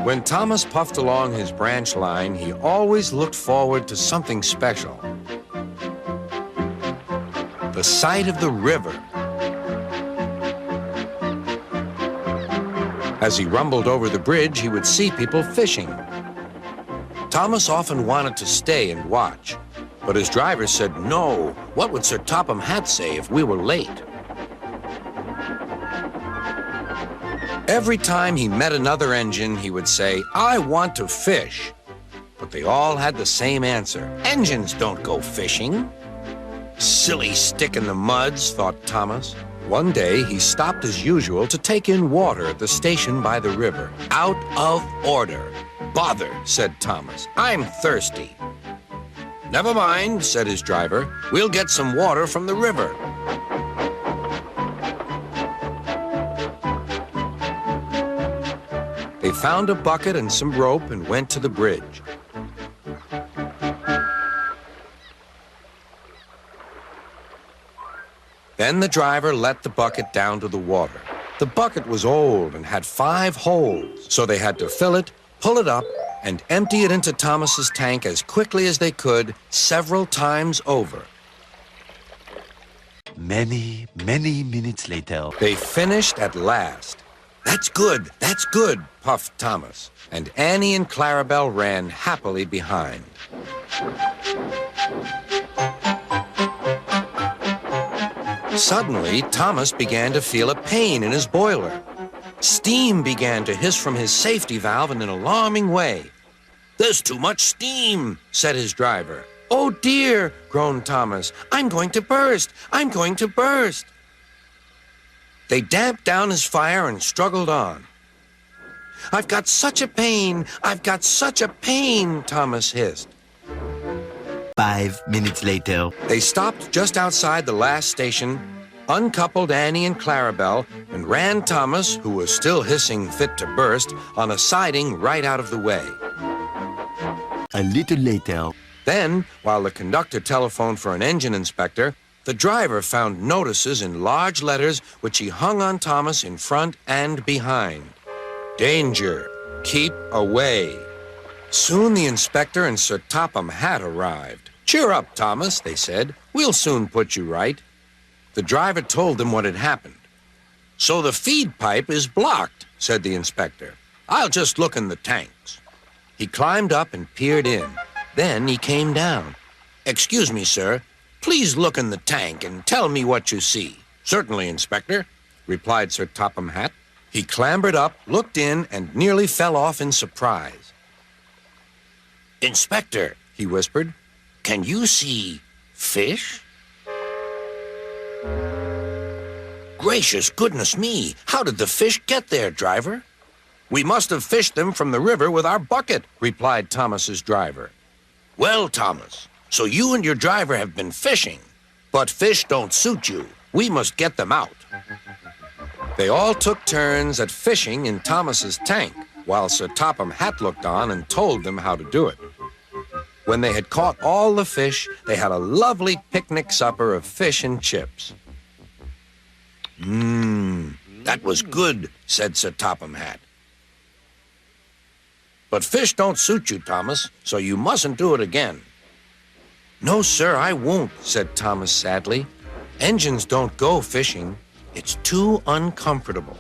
When Thomas puffed along his branch line, he always looked forward to something special. The sight of the river. As he rumbled over the bridge, he would see people fishing. Thomas often wanted to stay and watch, but his driver said, "No, what would Sir Topham Hatt say if we were late?" Every time he met another engine, he would say, "I want to fish." But they all had the same answer: "Engines don't go fishing." Silly stick in the muds, thought Thomas. One day, he stopped as usual to take in water at the station by the river. "Out of order." "Bother," said Thomas. "I'm thirsty." "Never mind," said his driver. "We'll get some water from the river." They found a bucket and some rope and went to the bridge. Then the driver let the bucket down to the water. The bucket was old and had 5 holes, so they had to fill it, pull it up, and empty it into Thomas's tank as quickly as they could, several times over. Many minutes later. They finished at last. That's good, puffed Thomas, and Annie and Clarabelle ran happily behind. Suddenly, Thomas began to feel a pain in his boiler. Steam began to hiss from his safety valve in an alarming way. "There's too much steam," said his driver. "Oh dear," groaned Thomas. "I'm going to burst. I'm going to burst." They damped down his fire and struggled on. "I've got such a pain. I've got such a pain," Thomas hissed. 5 minutes later. They stopped just outside the last station, uncoupled Annie and Clarabelle, and ran Thomas, who was still hissing fit to burst, on a siding right out of the way. A little later. Then, while the conductor telephoned for an engine inspector, the driver found notices in large letters which he hung on Thomas in front and behind. "Danger! Keep away!" Soon the inspector and Sir Topham Hatt arrived. "Cheer up, Thomas," they said. "We'll soon put you right." The driver told them what had happened. "So the feed pipe is blocked," said the inspector. "I'll just look in the tanks." He climbed up and peered in. Then he came down. "Excuse me, sir. Please look in the tank and tell me what you see." "Certainly, Inspector," replied Sir Topham Hatt. He clambered up, looked in, and nearly fell off in surprise. "Inspector," he whispered, "can you see fish?" "Gracious goodness me! How did the fish get there, driver?" "We must have fished them from the river with our bucket," replied Thomas's driver. "Well, Thomas, so you and your driver have been fishing, but fish don't suit you. We must get them out." They all took turns at fishing in Thomas's tank, while Sir Topham Hatt looked on and told them how to do it. When they had caught all the fish, they had a lovely picnic supper of fish and chips. That was good," said Sir Topham Hatt. "But fish don't suit you, Thomas, so you mustn't do it again." "No, sir, I won't," said Thomas sadly. "Engines don't go fishing. It's too uncomfortable."